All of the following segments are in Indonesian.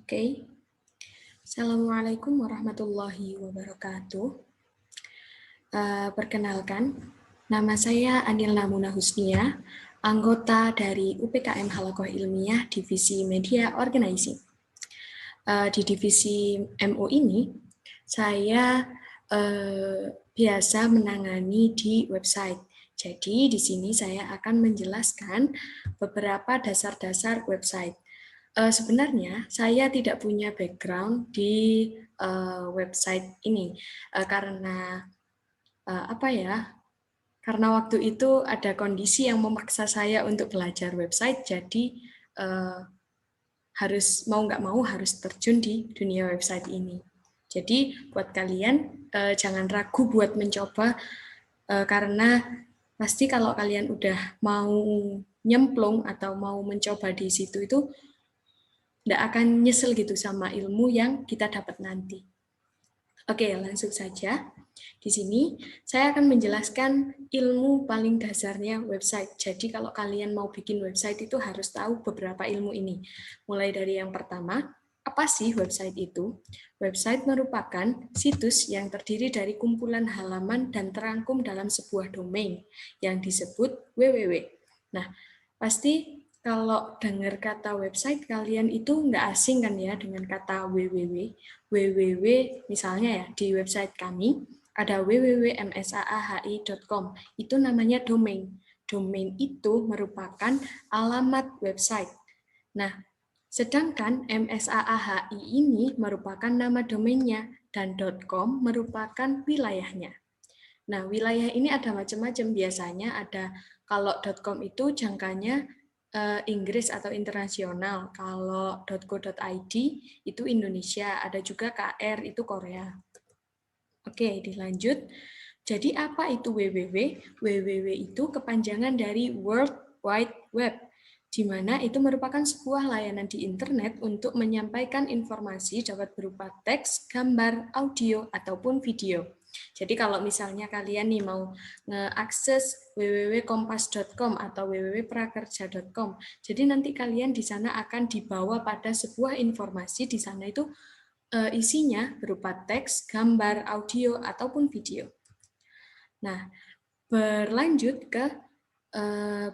Oke. Assalamualaikum warahmatullahi wabarakatuh. Perkenalkan, nama saya Anil Namuna Husnia, anggota dari UPKM Halaqah Ilmiah Divisi Media Organizing. Di divisi MO ini, saya biasa menangani di website. Jadi di sini saya akan menjelaskan beberapa dasar-dasar website. Sebenarnya saya tidak punya background di website ini karena karena waktu itu ada kondisi yang memaksa saya untuk belajar website, jadi mau nggak mau harus terjun di dunia website ini. Jadi buat kalian jangan ragu buat mencoba karena pasti kalau kalian udah mau nyemplung atau mau mencoba di situ itu nggak akan nyesel gitu sama ilmu yang kita dapat nanti. Oke, langsung saja. Di sini saya akan menjelaskan ilmu paling dasarnya website. Jadi kalau kalian mau bikin website itu harus tahu beberapa ilmu ini. Mulai dari yang pertama, apa sih website itu? Website merupakan situs yang terdiri dari kumpulan halaman dan terangkum dalam sebuah domain yang disebut www. Nah, pasti kalau dengar kata website, kalian itu nggak asing kan ya dengan kata www. www misalnya ya di website kami ada www.msaahi.com. Itu namanya domain. Domain itu merupakan alamat website. Nah, sedangkan MSAAHI ini merupakan nama domainnya dan .com merupakan wilayahnya. Nah, wilayah ini ada macam-macam. Biasanya ada kalau .com itu jangkanya Inggris atau internasional. Kalau .co.id itu Indonesia, ada juga KR itu Korea. Oke, dilanjut. Jadi apa itu www? www itu kepanjangan dari World Wide Web, di mana itu merupakan sebuah layanan di internet untuk menyampaikan informasi dapat berupa teks, gambar, audio, ataupun video. Jadi kalau misalnya kalian nih mau ngeakses www.kompas.com atau www.prakerja.com, jadi nanti kalian di sana akan dibawa pada sebuah informasi di sana itu isinya berupa teks, gambar, audio, ataupun video. Nah, berlanjut ke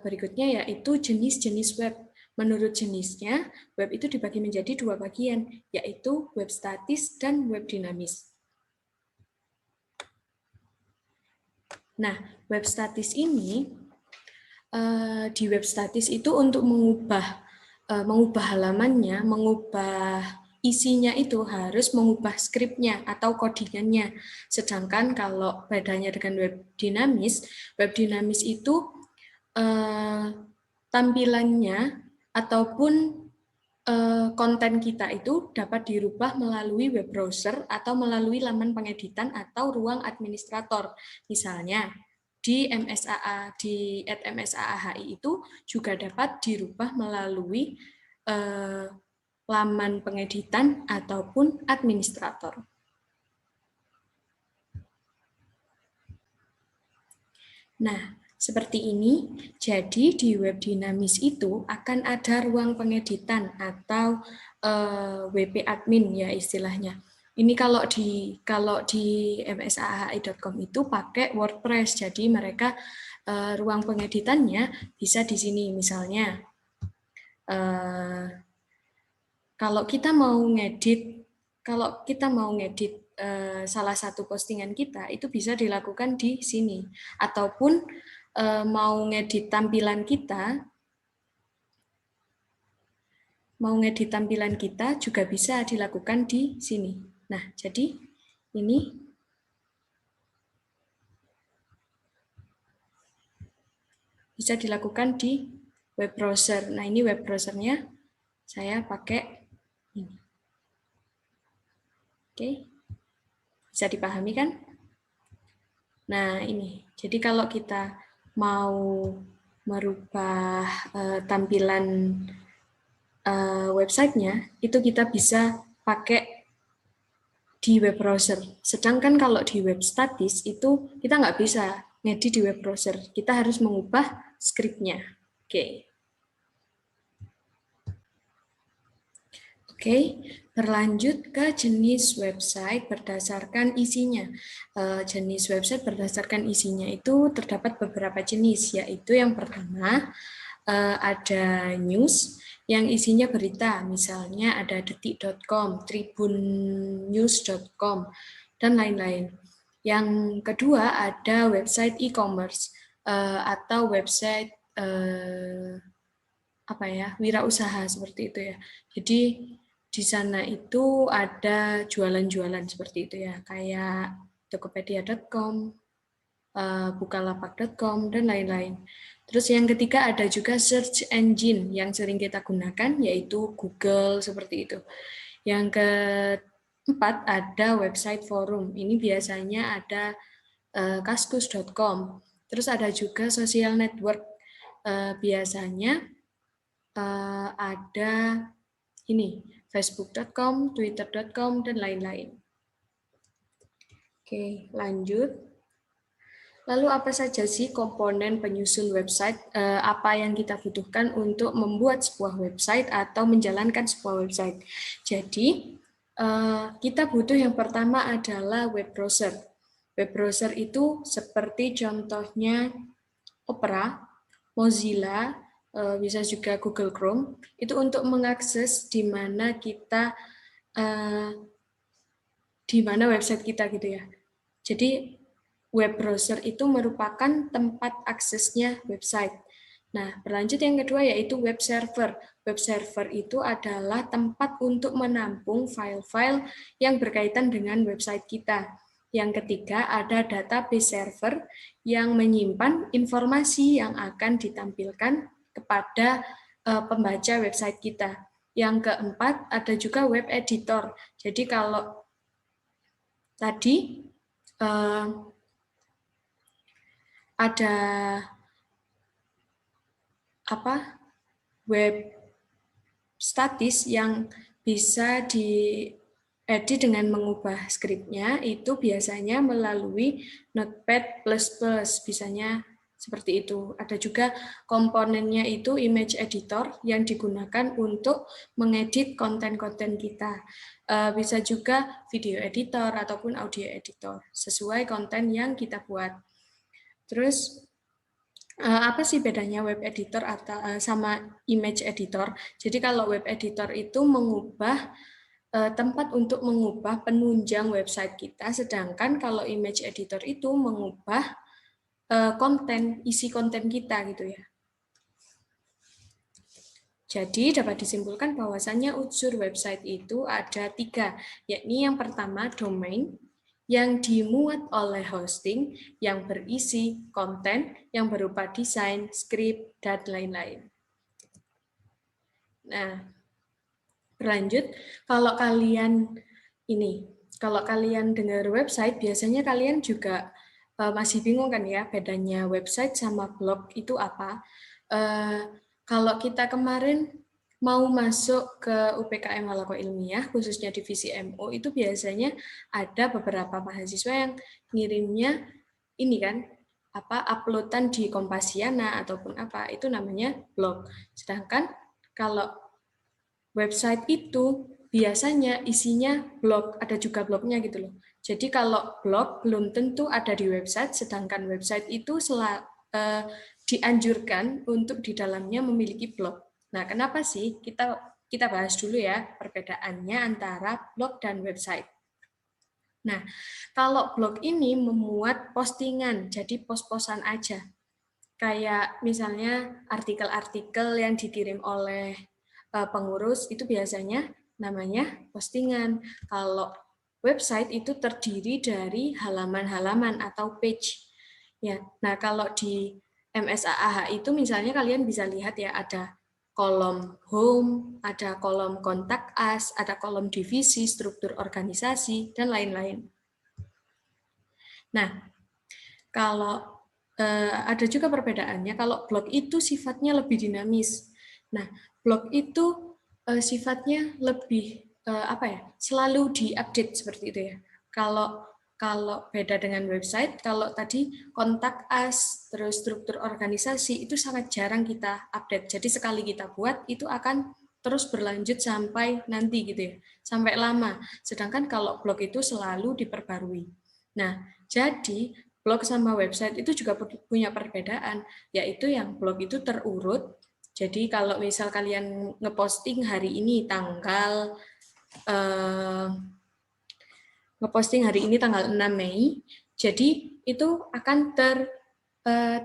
berikutnya yaitu jenis-jenis web. Menurut jenisnya, web itu dibagi menjadi dua bagian, yaitu web statis dan web dinamis. Nah, web statis ini, di web statis itu untuk mengubah halamannya, mengubah isinya itu harus mengubah skripnya atau codingannya. Sedangkan kalau bedanya dengan web dinamis itu tampilannya ataupun konten kita itu dapat dirubah melalui web browser atau melalui laman pengeditan atau ruang administrator. Misalnya di @msaahi itu juga dapat dirubah melalui laman pengeditan ataupun administrator. Nah, seperti ini, jadi di web dinamis itu akan ada ruang pengeditan atau WP admin ya istilahnya. Ini kalau di msaahi.com itu pakai WordPress, jadi mereka ruang pengeditannya bisa di sini misalnya. Kalau kita mau ngedit salah satu postingan kita itu bisa dilakukan di sini, ataupun mau ngedit tampilan kita juga bisa dilakukan di sini. Nah, jadi ini bisa dilakukan di web browser. Nah, ini web browsernya saya pakai ini. Oke, bisa dipahami kan? Nah, ini. Jadi kalau kita mau merubah tampilan websitenya, itu kita bisa pakai di web browser. Sedangkan kalau di web statis, itu kita nggak bisa ngedit di web browser. Kita harus mengubah skripnya. Oke. Oke, berlanjut ke jenis website berdasarkan isinya. Jenis website berdasarkan isinya itu terdapat beberapa jenis, yaitu yang pertama ada news yang isinya berita, misalnya ada detik.com, tribunnews.com, dan lain-lain. Yang kedua ada website e-commerce atau website wirausaha seperti itu ya. Jadi di sana itu ada jualan-jualan seperti itu ya, kayak tokopedia.com, bukalapak.com, dan lain-lain. Terus yang ketiga ada juga search engine yang sering kita gunakan, yaitu Google, seperti itu. Yang keempat ada website forum. Ini biasanya ada kaskus.com. Terus ada juga social network. Biasanya ada ini, facebook.com, twitter.com, dan lain-lain. Oke, lanjut. Lalu apa saja sih komponen penyusun website? Apa yang kita butuhkan untuk membuat sebuah website atau menjalankan sebuah website? Jadi, kita butuh yang pertama adalah web browser. Web browser itu seperti contohnya Opera, Mozilla, bisa juga Google Chrome, itu untuk mengakses di mana kita, di mana website kita gitu ya. Jadi web browser itu merupakan tempat aksesnya website. Nah, berlanjut yang kedua yaitu web server. Web server itu adalah tempat untuk menampung file-file yang berkaitan dengan website kita. Yang ketiga ada database server yang menyimpan informasi yang akan ditampilkan kepada pembaca website kita. Yang keempat ada juga web editor. Jadi kalau tadi ada web statis yang bisa diedit dengan mengubah skripnya, itu biasanya melalui Notepad++, bisanya seperti itu. Ada juga komponennya itu image editor yang digunakan untuk mengedit konten-konten kita. Bisa juga video editor ataupun audio editor, sesuai konten yang kita buat. Terus, apa sih bedanya web editor atau sama image editor? Jadi kalau web editor itu mengubah tempat untuk mengubah penunjang website kita, sedangkan kalau image editor itu mengubah konten, isi konten kita gitu ya. Jadi dapat disimpulkan bahwasannya unsur website itu ada 3, yakni yang pertama domain, yang dimuat oleh hosting, yang berisi konten, yang berupa desain, skrip, dan lain-lain. Nah, berlanjut, kalau kalian dengar website, biasanya kalian juga masih bingung kan ya, bedanya website sama blog itu apa? Kalau kita kemarin mau masuk ke UPKM Halako Ilmiah, khususnya divisi MO, itu biasanya ada beberapa mahasiswa yang ngirimnya ini kan, uploadan di Kompasiana ataupun apa, itu namanya blog. Sedangkan kalau website itu biasanya isinya blog, ada juga blognya gitu loh. Jadi kalau blog belum tentu ada di website, sedangkan website itu dianjurkan untuk di dalamnya memiliki blog. Nah, kenapa sih? Kita bahas dulu ya perbedaannya antara blog dan website. Nah, kalau blog ini memuat postingan, jadi pos-posan aja. Kayak misalnya artikel-artikel yang dikirim oleh pengurus itu biasanya namanya postingan. Kalau website itu terdiri dari halaman-halaman atau page. Ya, nah kalau di MSAAH itu misalnya kalian bisa lihat ya ada kolom home, ada kolom kontak us, ada kolom divisi, struktur organisasi, dan lain-lain. Nah, kalau ada juga perbedaannya, kalau blog itu sifatnya lebih dinamis. Nah, blog itu sifatnya lebih selalu diupdate seperti itu ya. Kalau beda dengan website, kalau tadi kontak us, terus struktur organisasi, itu sangat jarang kita update. Jadi sekali kita buat, itu akan terus berlanjut sampai nanti gitu ya, sampai lama. Sedangkan kalau blog itu selalu diperbarui. Nah, jadi blog sama website itu juga punya perbedaan, yaitu yang blog itu terurut. Jadi kalau misal kalian ngeposting hari ini tanggal ngeposting hari ini tanggal 6 Mei, jadi itu akan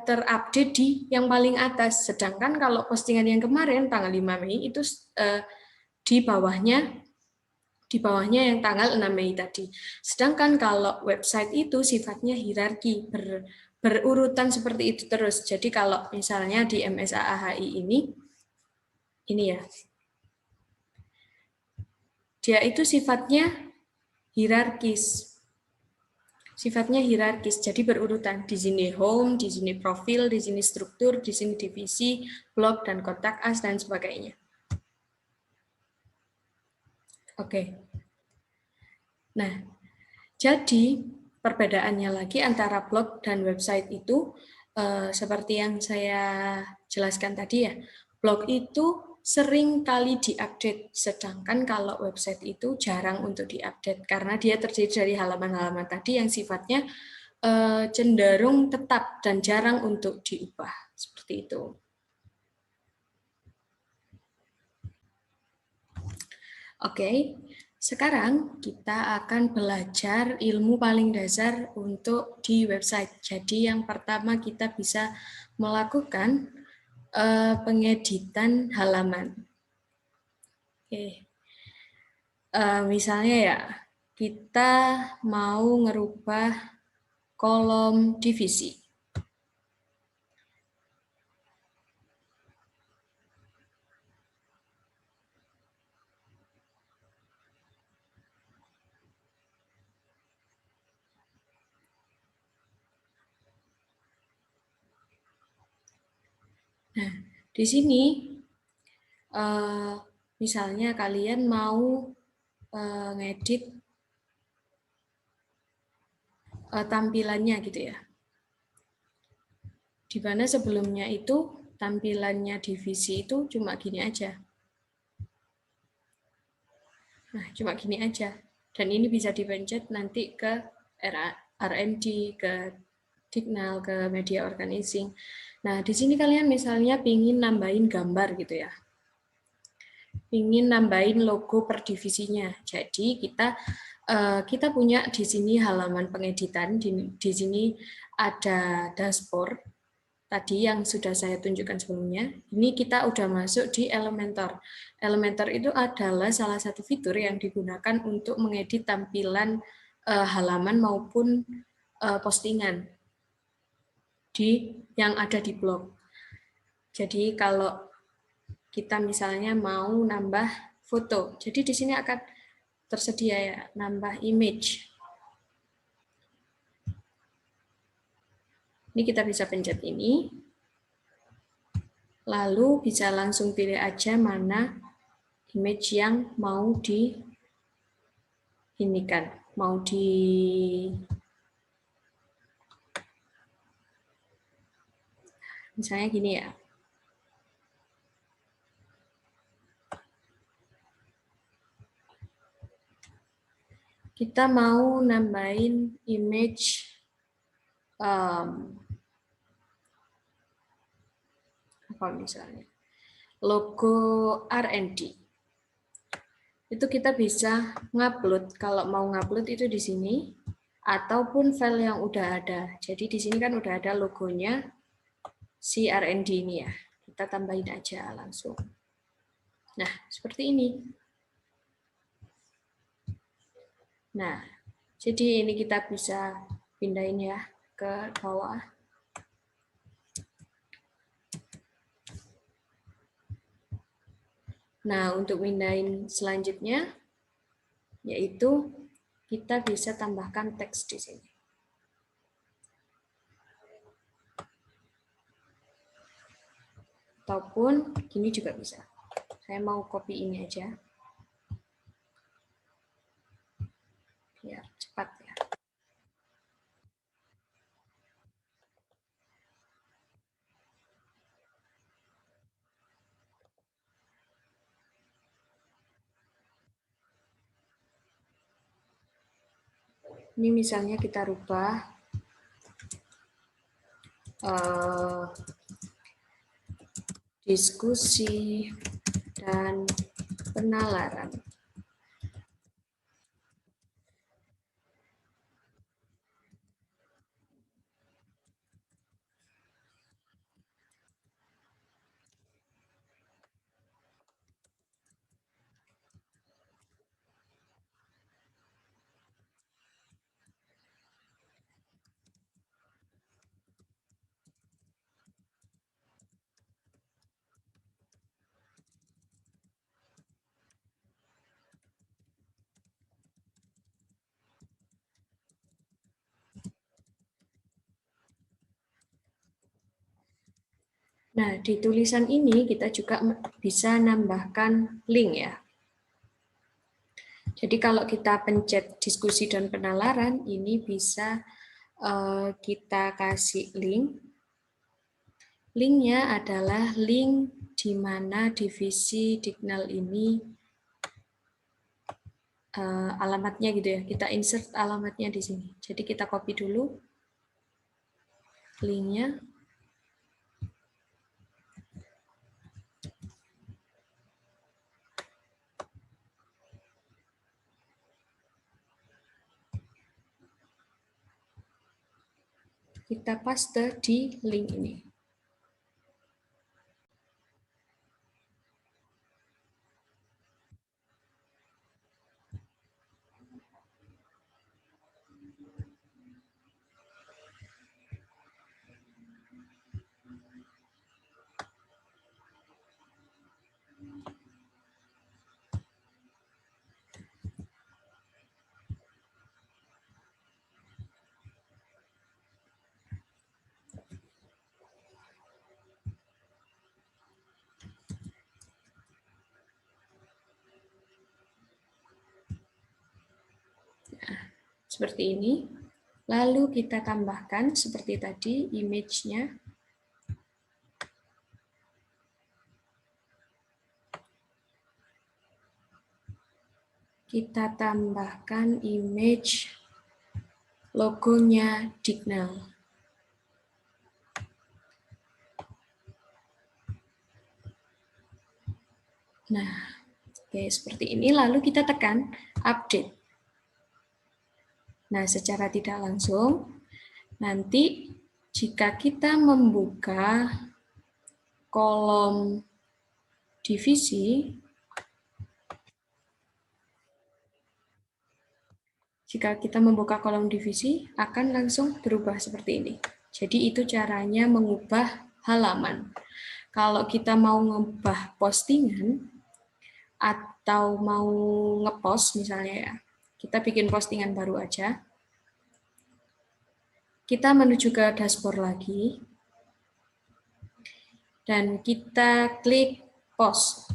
terupdate di yang paling atas. Sedangkan kalau postingan yang kemarin tanggal 5 Mei itu di bawahnya yang tanggal 6 Mei tadi. Sedangkan kalau website itu sifatnya hierarki, berurutan seperti itu terus. Jadi kalau misalnya di MSAAHI ini ya, dia itu sifatnya hierarkis. Sifatnya hierarkis, jadi berurutan. Di sini home, di sini profil, di sini struktur, di sini divisi, blog, dan kontak us, dan sebagainya. Oke. Nah, jadi perbedaannya lagi antara blog dan website itu seperti yang saya jelaskan tadi ya. Blog itu sering kali diupdate, sedangkan kalau website itu jarang untuk diupdate karena dia terdiri dari halaman-halaman tadi yang sifatnya cenderung tetap dan jarang untuk diubah. Seperti itu. Oke, sekarang kita akan belajar ilmu paling dasar untuk di website. Jadi yang pertama kita bisa melakukan pengeditan halaman. Oke, misalnya ya, kita mau ngerubah kolom divisi. Nah, di sini misalnya kalian mau ngedit tampilannya gitu ya. Di mana sebelumnya itu tampilannya divisi itu cuma gini aja. Nah, cuma gini aja. Dan ini bisa dipencet nanti ke RMD, ke Dignal, ke media organizing. Nah, di sini kalian misalnya pingin nambahin gambar gitu ya. Ingin nambahin logo per divisinya. Jadi kita punya di sini halaman pengeditan, di sini ada dashboard tadi yang sudah saya tunjukkan sebelumnya. Ini kita udah masuk di Elementor. Elementor itu adalah salah satu fitur yang digunakan untuk mengedit tampilan halaman maupun postingan yang ada di blog. Jadi kalau kita misalnya mau nambah foto. Jadi di sini akan tersedia ya, nambah image. Ini kita bisa pencet ini. Lalu bisa langsung pilih aja mana image yang mau misalnya gini ya. Kita mau nambahin image apa misalnya logo R&D. Itu kita bisa ngupload. Kalau mau ngupload itu di sini ataupun file yang udah ada. Jadi di sini kan udah ada logonya si R&D ini ya. Kita tambahin aja langsung. Nah, seperti ini. Nah, jadi ini kita bisa pindahin ya ke bawah. Nah, untuk pindahin selanjutnya, yaitu kita bisa tambahkan teks di sini. Ataupun gini juga bisa. Saya mau copy ini aja. Biar cepat ya. Ini misalnya kita rubah diskusi dan penalaran. Nah, di tulisan ini kita juga bisa nambahkan link ya. Jadi kalau kita pencet diskusi dan penalaran, ini bisa kita kasih link. Linknya adalah link di mana divisi Dignal ini alamatnya gitu ya. Kita insert alamatnya di sini. Jadi kita copy dulu linknya. Kita paste di link ini. Seperti ini. Lalu kita tambahkan seperti tadi image-nya. Kita tambahkan image logonya Dignal. Nah, oke, seperti ini. Lalu kita tekan update. Nah, secara tidak langsung, nanti jika kita membuka kolom divisi, akan langsung berubah seperti ini. Jadi itu caranya mengubah halaman. Kalau kita mau mengubah postingan atau mau ngepost misalnya ya, kita bikin postingan baru aja. Kita menuju ke dashboard lagi. Dan kita klik post.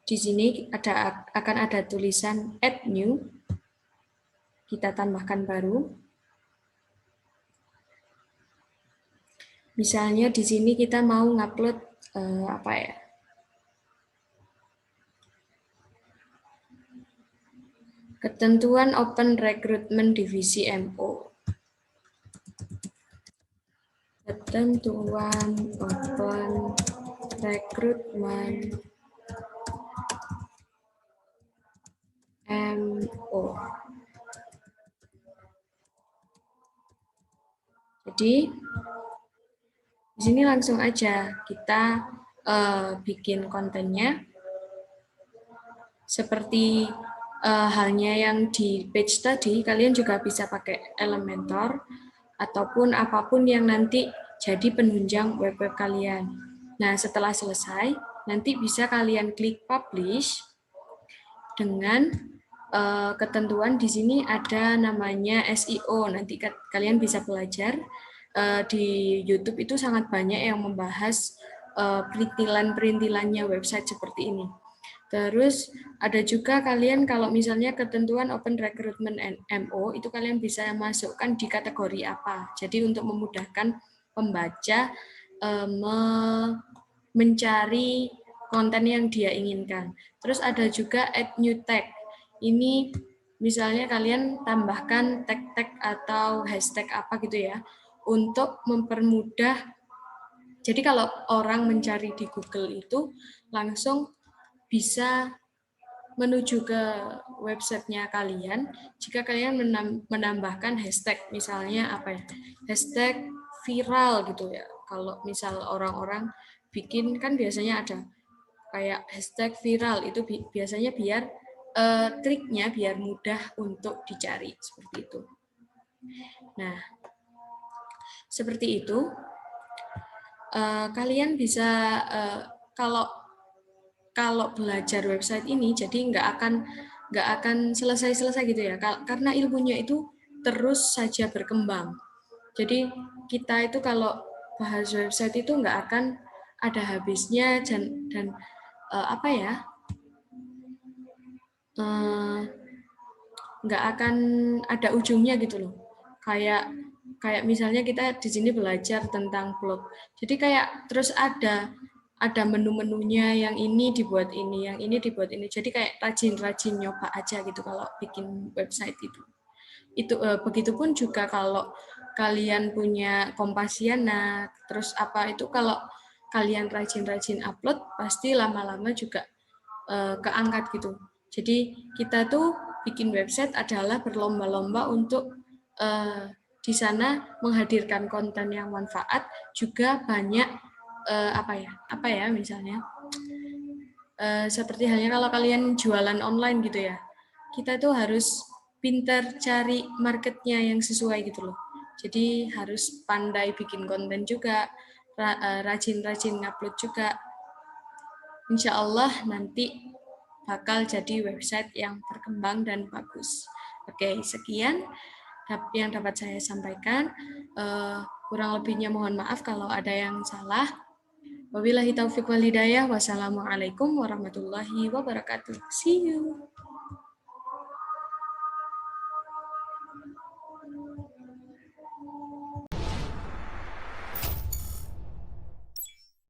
Di sini akan ada tulisan add new. Kita tambahkan baru. Misalnya di sini kita mau ngupload apa ya? Ketentuan Open Recruitment Divisi MO. Ketentuan Open Recruitment MO. Jadi di sini langsung aja kita bikin kontennya seperti halnya yang di page tadi. Kalian juga bisa pakai Elementor ataupun apapun yang nanti jadi penunjang web-web kalian. Nah, setelah selesai, nanti bisa kalian klik publish dengan ketentuan di sini ada namanya SEO. Nanti kalian bisa belajar di YouTube itu sangat banyak yang membahas perintilan-perintilannya website seperti ini. Terus ada juga kalian kalau misalnya ketentuan Open Recruitment MO itu kalian bisa masukkan di kategori apa. Jadi untuk memudahkan pembaca mencari konten yang dia inginkan. Terus ada juga add new tag. Ini misalnya kalian tambahkan tag-tag atau hashtag apa gitu ya, untuk mempermudah. Jadi kalau orang mencari di Google itu langsung bisa menuju ke websitenya kalian jika kalian menambahkan hashtag, misalnya apa ya, hashtag viral gitu ya. Kalau misal orang-orang bikin kan biasanya ada kayak hashtag viral itu biasanya biar triknya biar mudah untuk dicari seperti itu. Nah, seperti itu. Kalian bisa kalau belajar website ini jadi nggak akan selesai gitu ya, karena ilmunya itu terus saja berkembang. Jadi kita itu kalau bahas website itu nggak akan ada habisnya, dan apa ya, nggak akan ada ujungnya gitu loh. Kayak misalnya kita di sini belajar tentang blog, jadi kayak terus ada menu-menunya, yang ini dibuat ini, yang ini dibuat ini, jadi kayak rajin-rajin nyoba aja gitu kalau bikin website itu. Begitupun juga kalau kalian punya Kompasiana, terus apa itu, kalau kalian rajin-rajin upload pasti lama-lama juga keangkat gitu. Jadi kita tuh bikin website adalah berlomba-lomba untuk di sana menghadirkan konten yang manfaat, juga banyak apa ya misalnya seperti halnya kalau kalian jualan online gitu ya, kita tuh harus pintar cari marketnya yang sesuai gitu loh. Jadi harus pandai bikin konten juga, rajin-rajin ngupload juga. Insya Allah nanti bakal jadi website yang berkembang dan bagus. Oke, sekian yang dapat saya sampaikan. Kurang lebihnya mohon maaf kalau ada yang salah. Wabillahi taufiq wal hidayah. Wassalamualaikum warahmatullahi wabarakatuh. See you.